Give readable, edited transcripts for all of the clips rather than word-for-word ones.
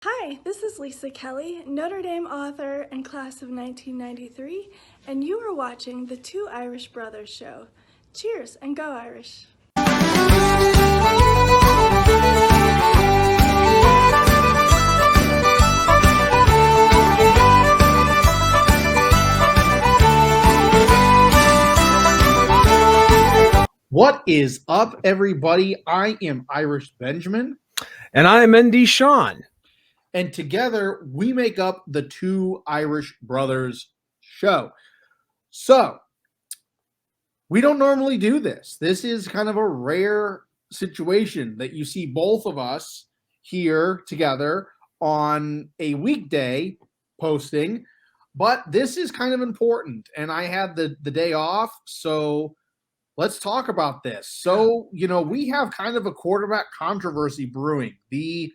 Hi, this is Lisa Kelly, Notre Dame author and class of 1993, and you are watching the Two Irish Brothers Show. Cheers and go Irish! What is up, everybody? I am Irish Benjamin. And I'm ND Sean. And together we make up the Two Irish Brothers Show. So, we don't normally do this. This is kind of a rare situation that you see both of us here together on a weekday posting. But this is kind of important. And I had the day off, so let's talk about this. So, we have kind of a quarterback controversy brewing. The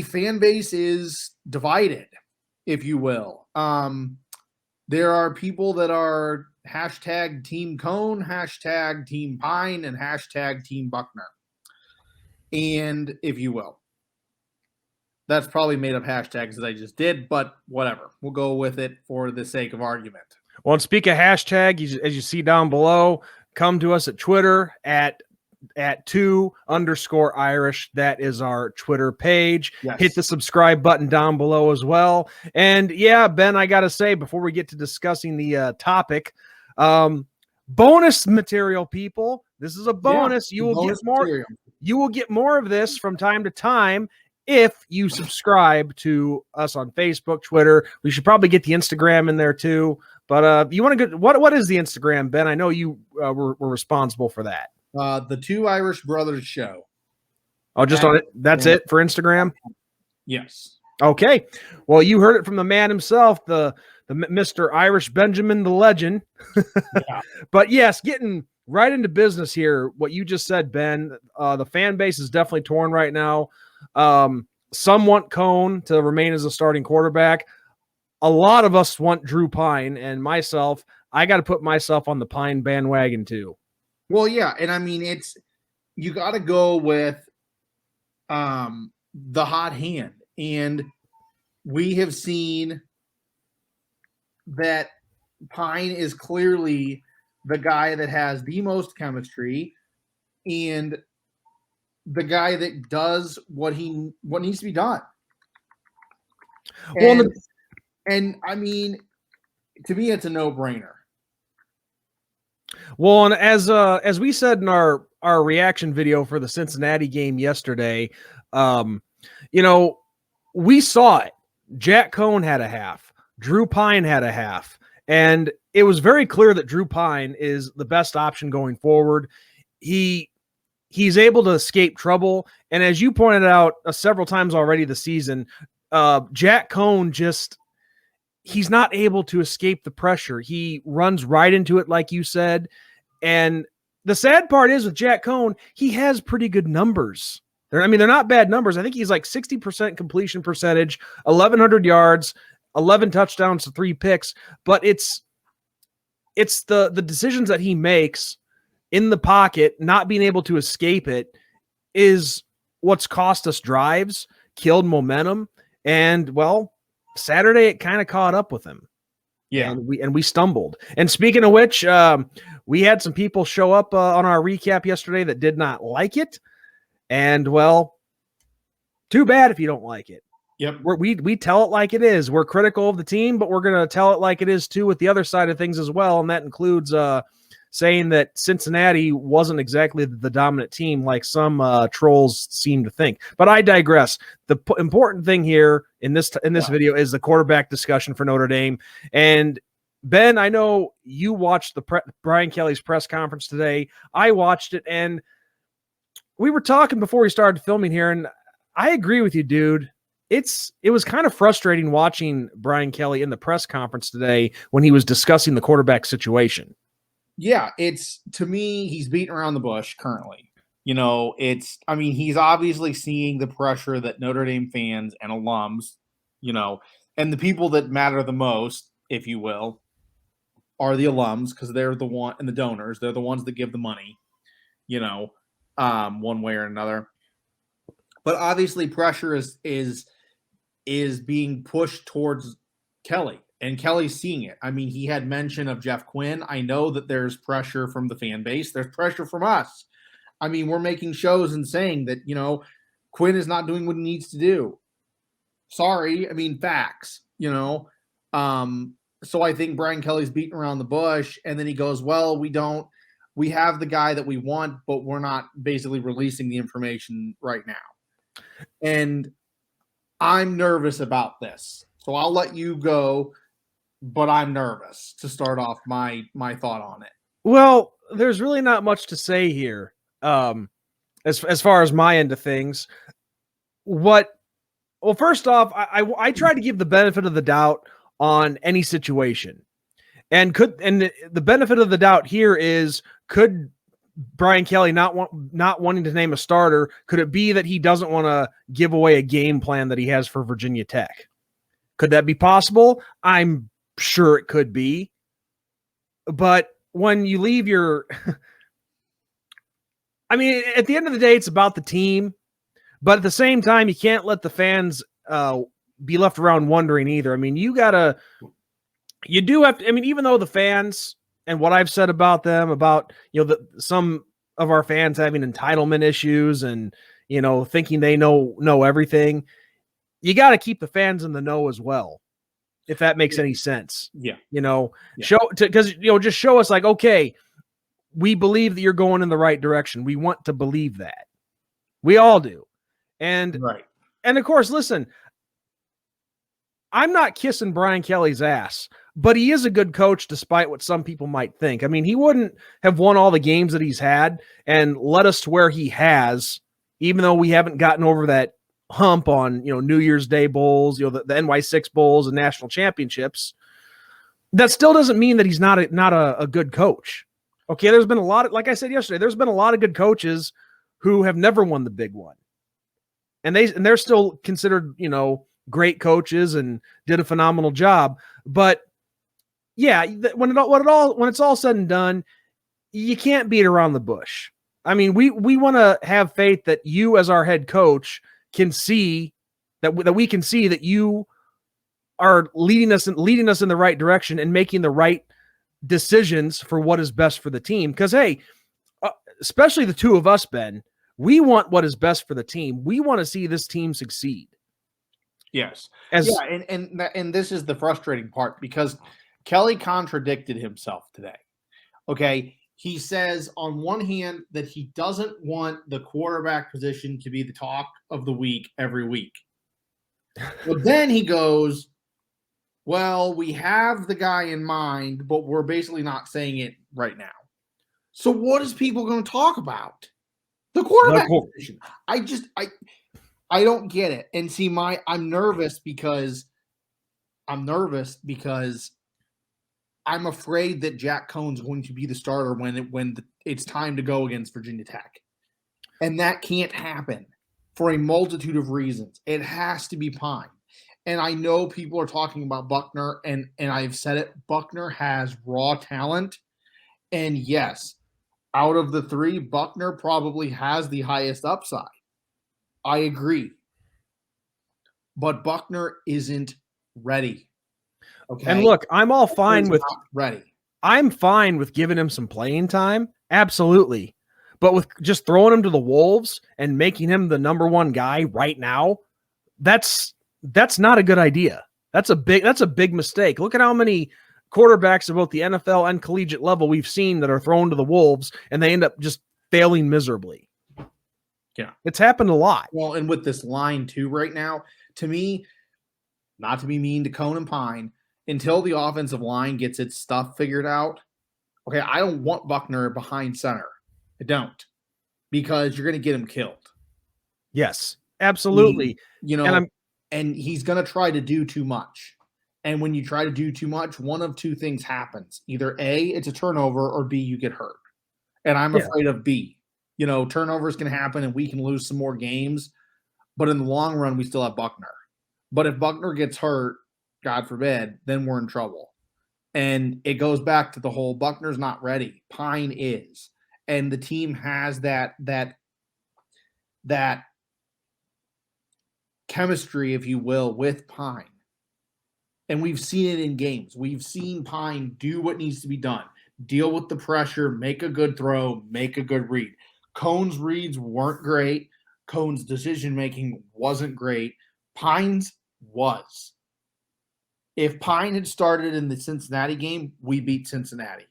fan base is divided, if you will. There are people that are hashtag Team Cone, hashtag Team Pine, and hashtag Team Buckner. And if you will. That's probably made up hashtags that I just did, but whatever. We'll go with it for the sake of argument. Well, and speak of hashtag, as you see down below, come to us at Twitter at @2_Irish. That is our Twitter page. Yes. Hit the subscribe button down below as well. And yeah, Ben, I got to say, before we get to discussing the topic, bonus material, people. This is a bonus. You will get more. Material. You will get more of this from time to time if you subscribe to us on Facebook, Twitter. We should probably get the Instagram in there too. But you want to get what is the Instagram, Ben? I know you were responsible for that. The Two Irish Brothers Show. Oh, just on it. That's it for Instagram? Yes. Okay. Well, you heard it from the man himself, the Mr. Irish Benjamin, the legend. Yeah. But yes, getting right into business here. What you just said, Ben, the fan base is definitely torn right now. Some want Cone to remain as a starting quarterback. A lot of us want Drew Pine, and myself, I got to put myself on the Pine bandwagon too. Well, yeah, and I mean, you got to go with the hot hand, and we have seen that Pine is clearly the guy that has the most chemistry and the guy that does what needs to be done. Well, and I mean, to me, it's a no-brainer. Well, and as we said in our reaction video for the Cincinnati game yesterday, we saw it. Jack Cone had a half. Drew Pine had a half. And it was very clear that Drew Pine is the best option going forward. He's able to escape trouble. And as you pointed out several times already this season, Jack Cone he's not able to escape the pressure. He runs right into it, like you said. And the sad part is with Jack Cone, he has pretty good numbers. They're not bad numbers. I think he's like 60% completion percentage, 1,100 yards, 11 touchdowns to 3 picks. But it's the decisions that he makes in the pocket, not being able to escape it, is what's cost us drives, killed momentum, and, well, Saturday it kind of caught up with him. Yeah. And we stumbled. And speaking of which, we had some people show up on our recap yesterday that did not like it. And, well, too bad if you don't like it. Yep. We tell it like it is. We're critical of the team, but we're going to tell it like it is too with the other side of things as well. And that includes saying that Cincinnati wasn't exactly the dominant team like some trolls seem to think. But I digress. The important thing here in this video is the quarterback discussion for Notre Dame. And Ben, I know you watched Brian Kelly's press conference today. I watched it, and we were talking before we started filming here, and I agree with you, dude. It was kind of frustrating watching Brian Kelly in the press conference today when he was discussing the quarterback situation. Yeah, to me, he's beating around the bush currently. He's obviously seeing the pressure that Notre Dame fans and alums, and the people that matter the most, if you will, are the alums, because they're the one, and the donors, they're the ones that give the money, one way or another. But obviously pressure is is being pushed towards Kelly, and Kelly's seeing it. I mean, he had mention of Jeff Quinn. I know that there's pressure from the fan base. There's pressure from us. I mean, we're making shows and saying that, Quinn is not doing what he needs to do. Sorry. I mean, facts, So I think Brian Kelly's beating around the bush, and then he goes, well, we have the guy that we want, but we're not basically releasing the information right now. And I'm nervous about this. So I'll let you go, but I'm nervous to start off my thought on it. Well, there's really not much to say here. As far as my end of things, first off, I try to give the benefit of the doubt on any situation. And the benefit of the doubt here is, could Brian Kelly not wanting to name a starter, could it be that he doesn't want to give away a game plan that he has for Virginia Tech? Could that be possible? I'm sure it could be. But when you leave I mean, at the end of the day, it's about the team. But at the same time, you can't let the fans be left around wondering either. I mean, you do have to, I mean, even though the fans and what I've said about them, about, some of our fans having entitlement issues and, thinking they know everything, you got to keep the fans in the know as well, if that makes any sense. Yeah. Just show us like, okay, we believe that you're going in the right direction. We want to believe that. We all do. And, right. And of course, listen, I'm not kissing Brian Kelly's ass, but he is a good coach despite what some people might think. I mean, he wouldn't have won all the games that he's had and led us to where he has, even though we haven't gotten over that hump on, New Year's Day bowls, the NY6 bowls and national championships. That still doesn't mean that he's not a good coach. Okay, there's been a lot like I said yesterday, there's been a lot of good coaches who have never won the big one. And they're still considered, great coaches and did a phenomenal job. But yeah, when it's all said and done, you can't beat around the bush. I mean, we want to have faith that you, as our head coach, can see that we can see that you are leading us in the right direction and making the right decisions for what is best for the team. Because hey, especially the two of us, Ben, we want what is best for the team. We want to see this team succeed. Yes. And this is the frustrating part, because Kelly contradicted himself today. Okay. He says on one hand that he doesn't want the quarterback position to be the talk of the week every week. But then he goes, well, we have the guy in mind, but we're basically not saying it right now. So what is people going to talk about? The quarterback position. I don't get it. And see, I'm nervous because I'm afraid that Jack Cohn's going to be the starter when it's time to go against Virginia Tech. And that can't happen for a multitude of reasons. It has to be Pine. And I know people are talking about Buckner, and I've said it, Buckner has raw talent. And yes, out of the three, Buckner probably has the highest upside. I agree. But Buckner isn't ready. Okay. And look, I'm all fine with ready. I'm fine with giving him some playing time. Absolutely. But with just throwing him to the wolves and making him the number one guy right now, that's not a good idea. That's a big mistake. Look at how many quarterbacks at both the NFL and collegiate level we've seen that are thrown to the wolves and they end up just failing miserably. Yeah. It's happened a lot. Well, and with this line too right now, to me, not to be mean to Cohn and Pine, until the offensive line gets its stuff figured out, okay, I don't want Buckner behind center. I don't. Because you're going to get him killed. Yes, absolutely. And he's going to try to do too much. And when you try to do too much, one of two things happens. Either A, it's a turnover, or B, you get hurt. And I'm afraid of B. Turnovers can happen and we can lose some more games. But in the long run, we still have Buckner. But if Buckner gets hurt, God forbid, then we're in trouble. And it goes back to the whole Buckner's not ready. Pine is. And the team has that chemistry, if you will, with Pine. And we've seen it in games. We've seen Pine do what needs to be done. Deal with the pressure, make a good throw, make a good read. Cone's reads weren't great. Cone's decision-making wasn't great. Pine's was. If Pine had started in the Cincinnati game, we beat Cincinnati.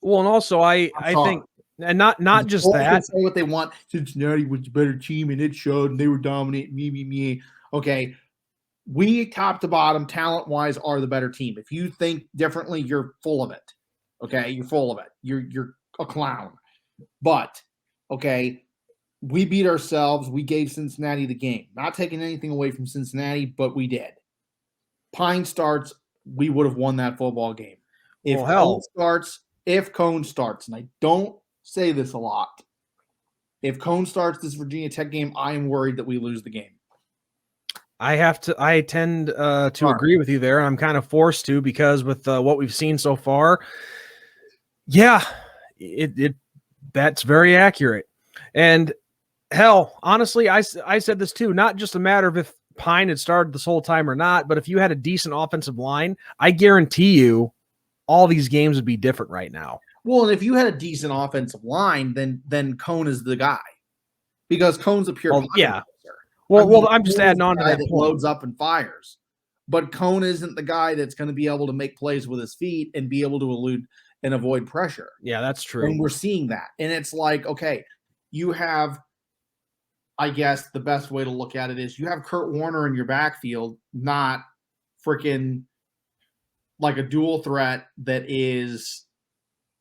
Well, and also I think, and not just that. Say what they want. Cincinnati was a better team, and it showed, and they were dominant. Me. Okay, we top to bottom, talent-wise, are the better team. If you think differently, you're full of it. Okay, you're full of it. You're a clown. But okay, we beat ourselves. We gave Cincinnati the game. Not taking anything away from Cincinnati, but we did. Pine starts, we would have won that football game. If Cone starts, and I don't say this a lot, if Cone starts this Virginia Tech game, I am worried that we lose the game. I tend to agree with you there. I'm kind of forced to, because with what we've seen so far, yeah, that's very accurate. And hell, honestly, I said this too, not just a matter of if Pine had started this whole time or not, but if you had a decent offensive line, I guarantee you all these games would be different right now. Well, and if you had a decent offensive line, then Cone is the guy, because Cone's a pure yeah. Well, I'm just adding on to that point. Loads up and fires, but Cone isn't the guy that's going to be able to make plays with his feet and be able to elude and avoid pressure. Yeah, that's true. And we're seeing that, and it's like, okay, you have, I guess the best way to look at it is you have Kurt Warner in your backfield, not freaking like a dual threat that is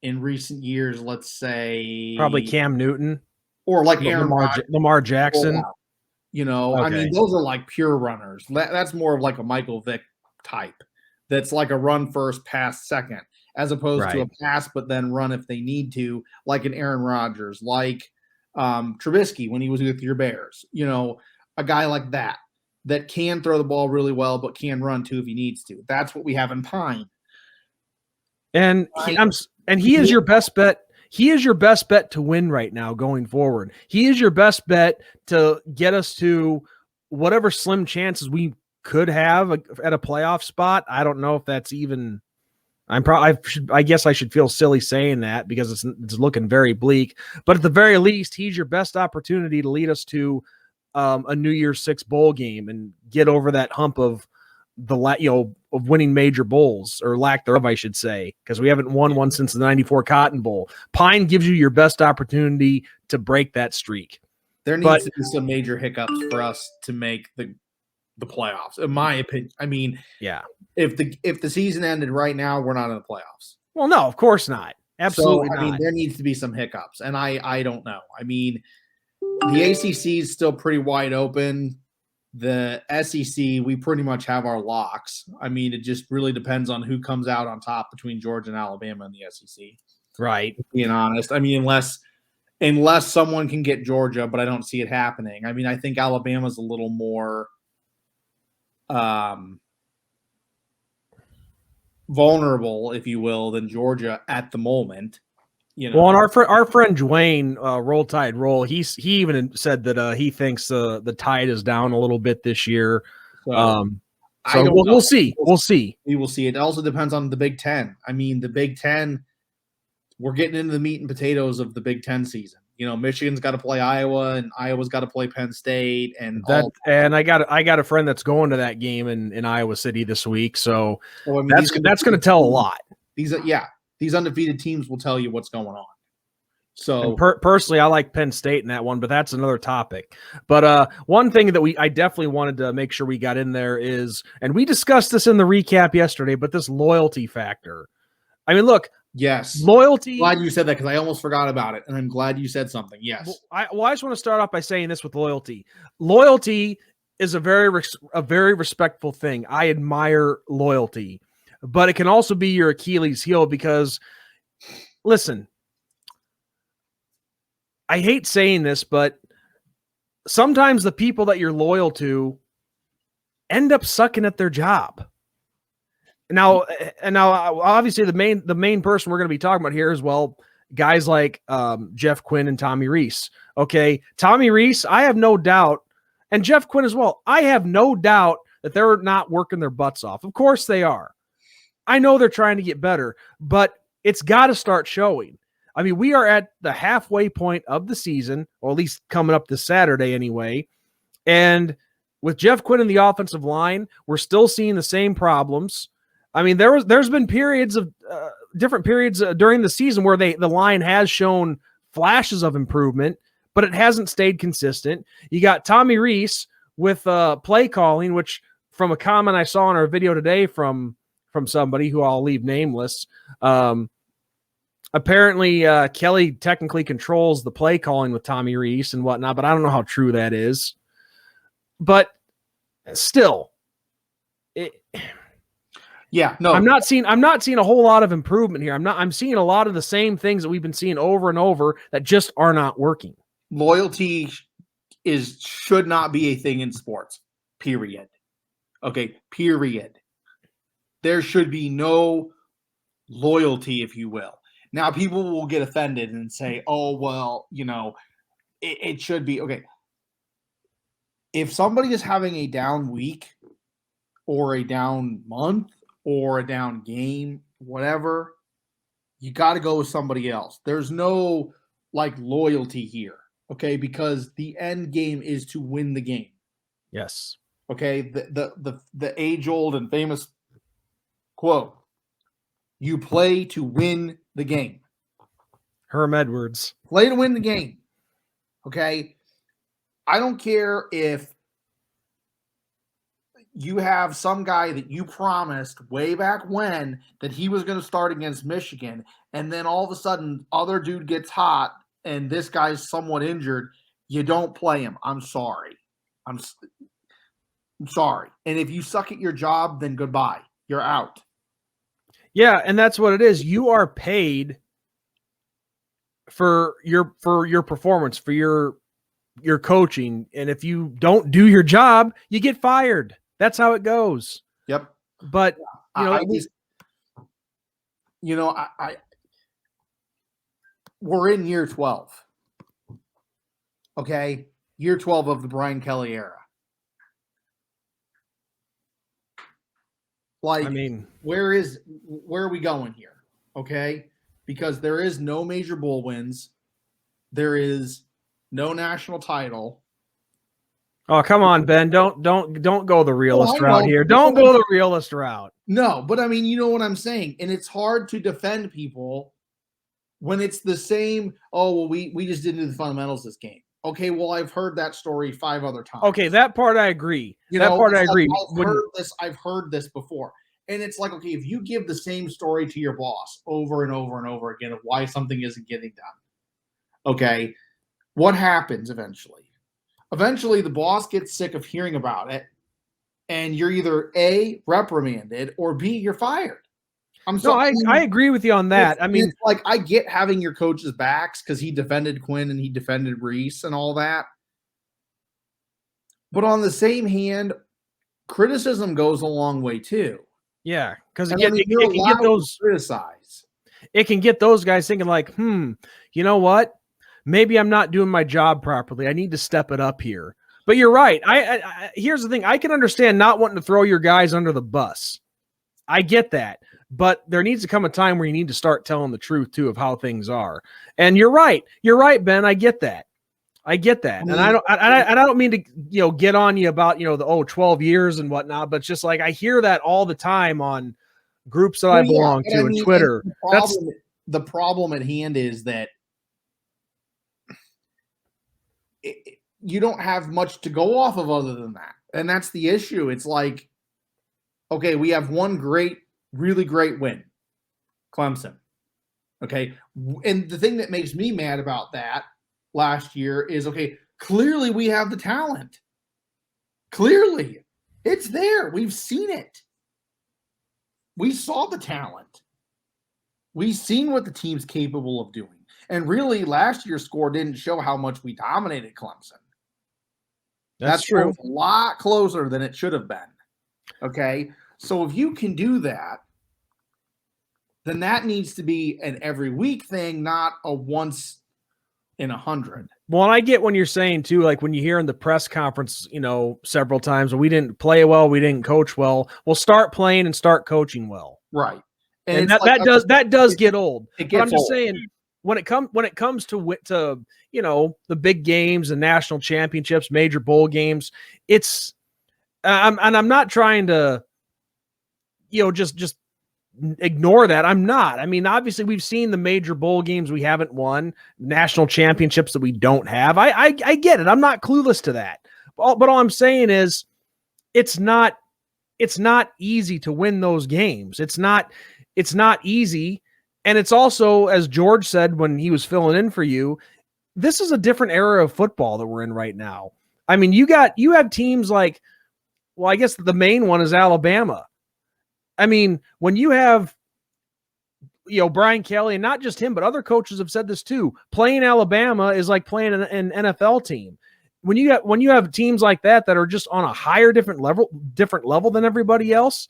in recent years, let's say probably Cam Newton or like Lamar Jackson. You know, okay. I mean, those are like pure runners. That's more of like a Michael Vick type. That's like a run first, pass second, as opposed to a pass but then run if they need to, like an Aaron Rodgers, like Trubisky when he was with your Bears. You know, a guy like that can throw the ball really well but can run too if he needs to. That's what we have in Pine. And he is your best bet. He is your best bet to win right now going forward. He is your best bet to get us to whatever slim chances we could have at a playoff spot. I don't know if that's even – I guess I should feel silly saying that because it's looking very bleak. But at the very least, he's your best opportunity to lead us to a New Year's Six bowl game and get over that hump of of winning major bowls, or lack thereof, I should say, because we haven't won one since the 94 Cotton Bowl. Pine gives you your best opportunity to break that streak. There needs to be some major hiccups for us to make the playoffs, in my opinion. I mean, yeah, if the season ended right now, we're not in the playoffs. Well, no, of course not. Absolutely not. I mean, there needs to be some hiccups, and I don't know. I mean, the ACC is still pretty wide open. The SEC, we pretty much have our locks. I mean, it just really depends on who comes out on top between Georgia and Alabama in the SEC. Right. Being honest. I mean, unless someone can get Georgia, but I don't see it happening. I mean, I think Alabama's a little more vulnerable, if you will, than Georgia at the moment. You know. Well, and our friend Dwayne, Roll Tide Roll, he even said that he thinks the tide is down a little bit this year. So we'll see. We'll see. We will see. It also depends on the Big Ten. I mean, the Big Ten, we're getting into the meat and potatoes of the Big Ten season. You know, Michigan's got to play Iowa, and Iowa's got to play Penn State, and I got a friend that's going to that game in Iowa City this week. So that's going to tell a lot. These undefeated teams will tell you what's going on. So personally, I like Penn State in that one, but that's another topic. But one thing that I definitely wanted to make sure we got in there is, and we discussed this in the recap yesterday, but this loyalty factor. I mean, look. Yes. Loyalty. Glad you said that, because I almost forgot about it, and I'm glad you said something. Yes. I just want to start off by saying this with loyalty. Loyalty is a very respectful thing. I admire loyalty. But it can also be your Achilles heel because, listen, I hate saying this, but sometimes the people that you're loyal to end up sucking at their job. Now, obviously, the main person we're going to be talking about here is, well, guys like Jeff Quinn and Tommy Rees. Okay, Tommy Rees, I have no doubt, and Jeff Quinn as well. I have no doubt that they're not working their butts off. Of course they are. I know they're trying to get better, but it's got to start showing. I mean, we are at the halfway point of the season, or at least coming up this Saturday anyway. And with Jeff Quinn in the offensive line, we're still seeing the same problems. I mean, there's been periods of different periods during the season where the line has shown flashes of improvement, but it hasn't stayed consistent. You got Tommy Reese with play calling, which from a comment I saw in our video today from somebody who I'll leave nameless. Apparently, Kelly technically controls the play calling with Tommy Reese and whatnot, but I don't know how true that is. But still, I'm not seeing a whole lot of improvement here. I'm seeing a lot of the same things that we've been seeing over and over that just are not working. Loyalty should not be a thing in sports. Period. Okay. Period. There should be no loyalty, if you will. Now, people will get offended and say, "Oh, well, it should be okay." If somebody is having a down week or a down month or a down game, whatever, you got to go with somebody else. There's no loyalty here, okay? Because the end game is to win the game. Yes. Okay. The age-old and famous quote: "You play to win the game." Herm Edwards. Play to win the game. Okay. I don't care if you have some guy that you promised way back when that he was going to start against Michigan, and then all of a sudden other dude gets hot and this guy's somewhat injured. You don't play him. I'm sorry. I'm sorry. And if you suck at your job, then goodbye. You're out. Yeah, and that's what it is. You are paid for your performance, for your coaching, and if you don't do your job, you get fired. That's how it goes. Yep. But we're in year 12. Okay, year 12 of the Brian Kelly era. Where are we going here? Okay, because there is no major bowl wins, there is no national title. Oh, come on, Ben. Don't go the realist route here. Don't go the realist route. No, but I mean, you know what I'm saying. And it's hard to defend people when it's the same, "Oh, well, we just didn't do the fundamentals this game." Okay, well, I've heard that story 5 other times. Okay, that part I agree. I agree. I've heard this before. And it's like, okay, if you give the same story to your boss over and over and over again of why something isn't getting done, okay, what happens eventually? Eventually, the boss gets sick of hearing about it, and you're either A, reprimanded, or B, you're fired. I agree with you on that. I mean, I get having your coach's backs because he defended Quinn and he defended Reese and all that. But on the same hand, criticism goes a long way too. Yeah, because it can get those criticize. It can get those guys thinking like, you know what? Maybe I'm not doing my job properly. I need to step it up here. But you're right. I here's the thing. I can understand not wanting to throw your guys under the bus. I get that. But there needs to come a time where you need to start telling the truth too of how things are. And you're right. You're right, Ben. I get that. And I don't mean to, get on you about, the 12 years and whatnot, but it's just like I hear that all the time on groups that I belong to and Twitter. The problem at hand is that you don't have much to go off of other than that. And that's the issue. It's like, okay, we have one really great win, Clemson. Okay. And the thing that makes me mad about that last year is, okay, clearly we have the talent. Clearly. It's there. We've seen it. We saw the talent. We've seen what the team's capable of doing. And really, last year's score didn't show how much we dominated Clemson. That's true. A lot closer than it should have been. Okay? So if you can do that, then that needs to be an every week thing, not a once in 100. Well, and I get when you're saying too, like when you hear in the press conference, several times, we didn't play well, we didn't coach well. Well, start playing and start coaching well. Right. And that does get old. It gets but I'm just old. saying when it comes to the big games and national championships, major bowl games, it's I'm not trying to just ignore that. I'm not. I mean, obviously we've seen the major bowl games we haven't won, national championships that we don't have. I get it. I'm not clueless to that. But all I'm saying is it's not easy to win those games. It's not easy. And it's also, as George said when he was filling in for you, this is a different era of football that we're in right now. I mean, you have teams like, well, I guess the main one is Alabama. I mean, when you have, Brian Kelly, and not just him, but other coaches have said this too, playing Alabama is like playing an NFL team. When you have teams like that are just on a higher, different level than everybody else,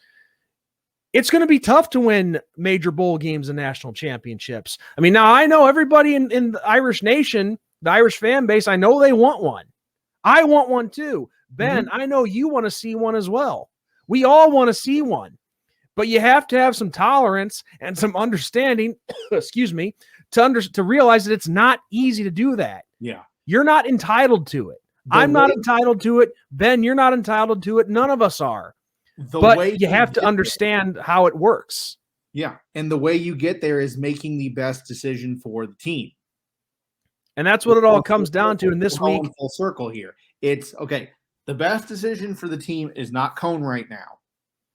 it's going to be tough to win major bowl games and national championships. I mean, now I know everybody in the Irish nation, the Irish fan base, I know they want one. I want one too. Ben, I know you want to see one as well. We all want to see one. But you have to have some tolerance and some understanding, excuse me, to realize that it's not easy to do that. Yeah. You're not entitled to it. I'm not entitled to it. Ben, you're not entitled to it. None of us are. But you have to understand how it works. Yeah. And the way you get there is making the best decision for the team. And that's what it all comes down to in this week. Full circle here. It's okay. The best decision for the team is not Cone right now.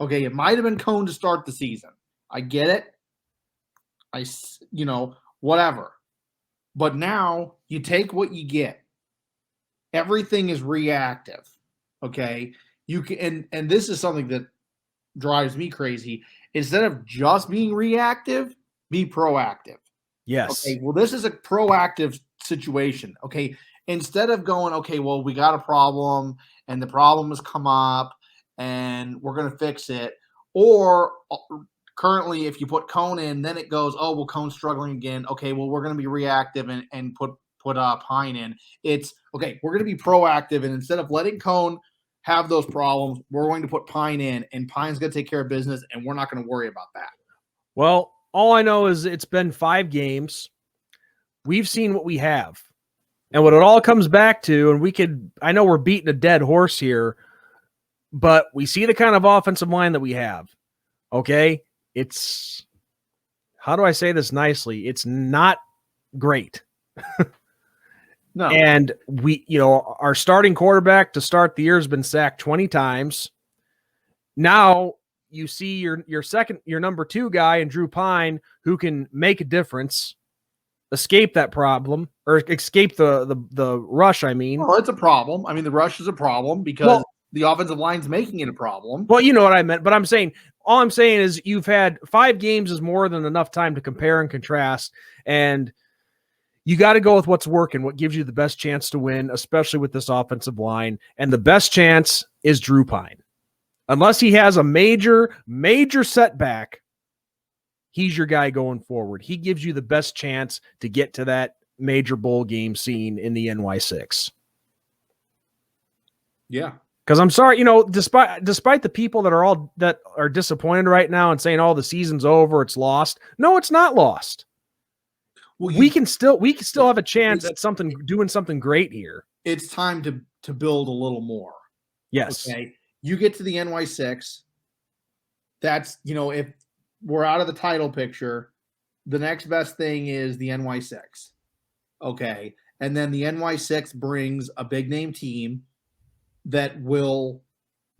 Okay, it might have been Cone to start the season. I get it. Whatever. But now you take what you get. Everything is reactive. Okay? You can, and this is something that drives me crazy. Instead of just being reactive, be proactive. Yes. Okay, well, this is a proactive situation. Okay. Instead of going, okay, well, we got a problem and the problem has come up and we're going to fix it. Or currently, if you put Cone in, then it goes, oh, well, Cone's struggling again. Okay, well, we're going to be reactive and put Pine in. It's, okay, we're going to be proactive. And instead of letting Cone have those problems, we're going to put Pine in, and Pine's going to take care of business, and we're not going to worry about that. Well, all I know is it's been 5 games. We've seen what we have. And what it all comes back to, and I know we're beating a dead horse here, but we see the kind of offensive line that we have. Okay? It's, how do I say this nicely? It's not great. No. And our starting quarterback to start the year has been sacked 20 times. Now you see your number 2 guy in Drew Pine, who can make a difference, escape that problem, or escape the rush. I mean, well, it's a problem. I mean, the rush is a problem because the offensive line's making it a problem. Well, you know what I meant, but all I'm saying is you've had 5 games is more than enough time to compare and contrast, and you got to go with what's working, what gives you the best chance to win, especially with this offensive line. And the best chance is Drew Pine. Unless he has a major, major setback, he's your guy going forward. He gives you the best chance to get to that major bowl game scene in the NY6. Yeah. Because I'm sorry, despite the people that are disappointed right now and saying, "Oh, the season's over, it's lost." No, it's not lost. Well, we can still have a chance at doing something great here. It's time to build a little more. Yes. Okay. You get to the NY6. That's, if we're out of the title picture, the next best thing is the NY6. Okay. And then the NY6 brings a big name team that will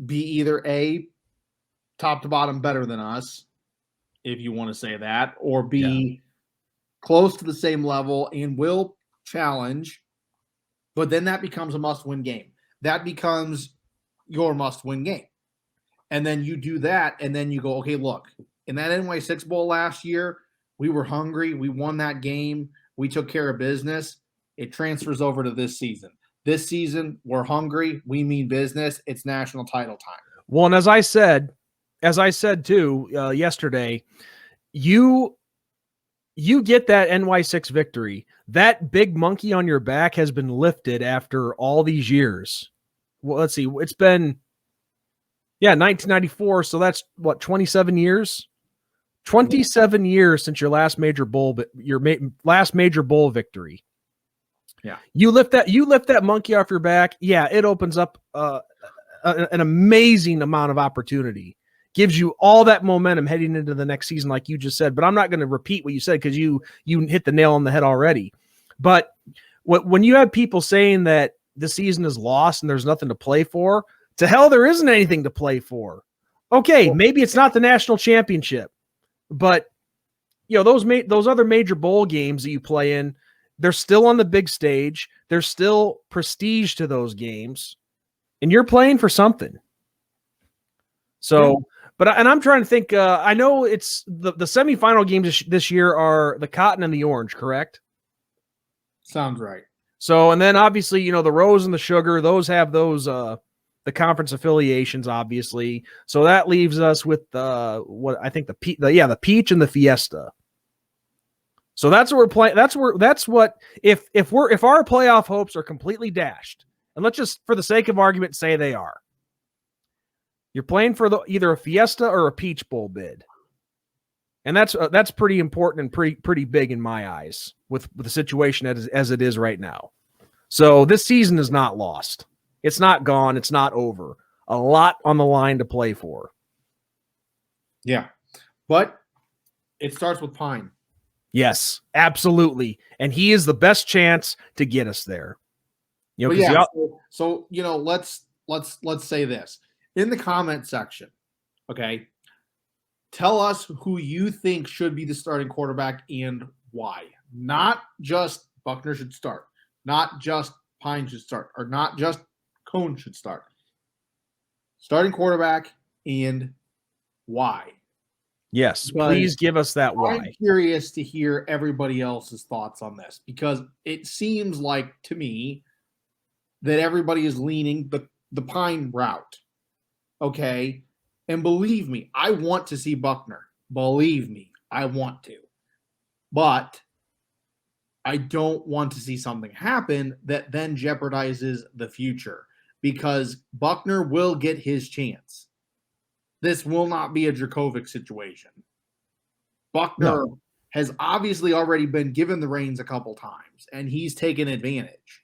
be either A, top to bottom better than us, if you want to say that, or B, close to the same level and will challenge. But then that becomes a must-win game. That becomes your must-win game. And then you do that, and then you go, okay, look, in that NY6 Bowl last year, we were hungry. We won that game. We took care of business. It transfers over to this season. This season, we're hungry. We mean business. It's national title time. Well, and as I said too yesterday, you you get that NY6 victory. That big monkey on your back has been lifted after all these years. Well, let's see. It's been, 1994. So that's what, 27 years? 27 years since your last major bowl, last major bowl victory. Yeah. You lift that monkey off your back. Yeah, it opens up an amazing amount of opportunity. Gives you all that momentum heading into the next season, like you just said. But I'm not going to repeat what you said because you hit the nail on the head already. But when you have people saying that the season is lost and there's nothing to play for, to hell, there isn't anything to play for. Okay, maybe it's not the national championship, but those other major bowl games that you play in, they're still on the big stage. There's still prestige to those games, and you're playing for something. So, and I'm trying to think. I know it's the semifinal games this year are the cotton and the orange, correct? Sounds right. So, and then obviously, the rose and the sugar, those have the conference affiliations, obviously. So that leaves us with what I think the peach and the fiesta. So that's what we're playing. That's what if our playoff hopes are completely dashed, and let's just for the sake of argument say they are. You're playing for either a fiesta or a peach bowl bid. And that's pretty important and pretty big in my eyes with the situation as it is right now. So this season is not lost. It's not gone. It's not over. A lot on the line to play for. Yeah. But it starts with Pine. Yes, absolutely. And he is the best chance to get us there. Let's say this. In the comment section, okay, tell us who you think should be the starting quarterback and why. Not just Buckner should start, not just Pine should start, or not just Cone should start. Starting quarterback and why. Yes, Because please give us that why. I'm curious to hear everybody else's thoughts on this because it seems like to me that everybody is leaning the Pine route. Okay. And believe me, I want to see Buckner. Believe me, I want to. But I don't want to see something happen that then jeopardizes the future because Buckner will get his chance. This will not be a Dracovic situation. Buckner has obviously already been given the reins a couple times, and he's taken advantage.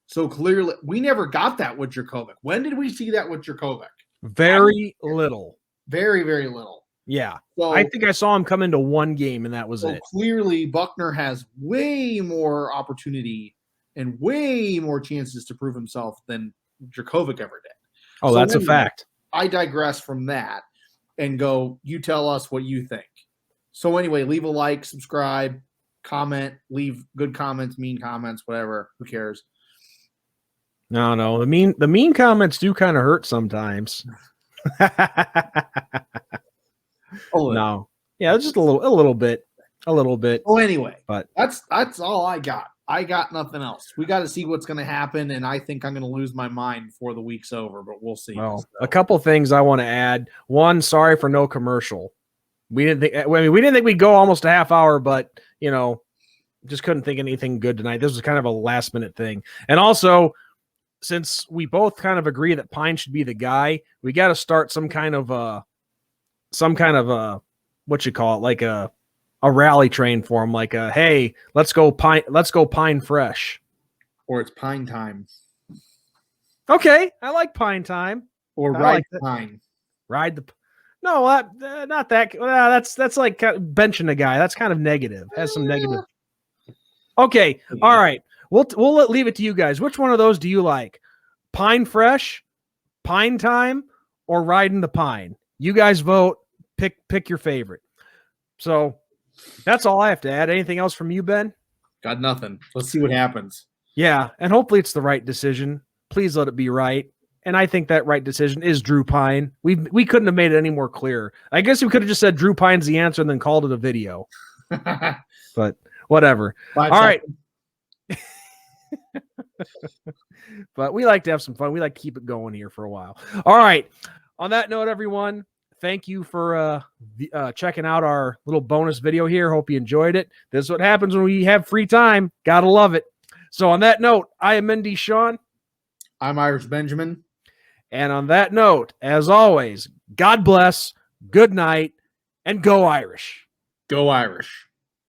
So clearly, we never got that with Dracovic. When did we see that with Dracovic? Very little. Very, very little. Yeah. So, I think I saw him come into one game, and that was it. Clearly, Buckner has way more opportunity and way more chances to prove himself than Dracovic ever did. Oh, that's a fact. I digress from that and go, you tell us what you think. So anyway, leave a like, subscribe, comment, leave good comments, mean comments, whatever. Who cares? No. The mean comments do kind of hurt sometimes. No. Yeah, just a little bit. Well, anyway, but that's all I got. I got nothing else. We got to see what's going to happen, and I think I'm going to lose my mind before the week's over, but we'll see. Well, a couple things I want to add. One, sorry for no commercial. We didn't think we'd go almost a half hour, but just couldn't think anything good tonight. This was kind of a last minute thing. And also, since we both kind of agree that Pine should be the guy, we got to start some kind of what you call it, like a rally train for him, like hey, let's go Pine Fresh. Or it's Pine time. Okay, I like Pine time. Or Ride the Pine. Ride the No, not that. That's like benching a guy. That's kind of negative. Has some negative. Okay, all right. We'll leave it to you guys. Which one of those do you like? Pine Fresh, Pine Time, or Riding the Pine? You guys vote. Pick your favorite. So that's all I have to add. Anything else from you, Ben? Got nothing. Let's see what happens. Yeah, and hopefully it's the right decision. Please let it be right. And I think that right decision is Drew Pine. We couldn't have made it any more clear. I guess we could have just said Drew Pine's the answer and then called it a video. But whatever. All right. But we like to have some fun. We like to keep it going here for a while. All right. On that note, everyone, thank you for checking out our little bonus video here. Hope you enjoyed it. This is what happens when we have free time. Gotta love it. So on that note, I am Mindy Sean. I'm Irish Benjamin. And on that note, as always, God bless, good night, and go Irish. Go Irish.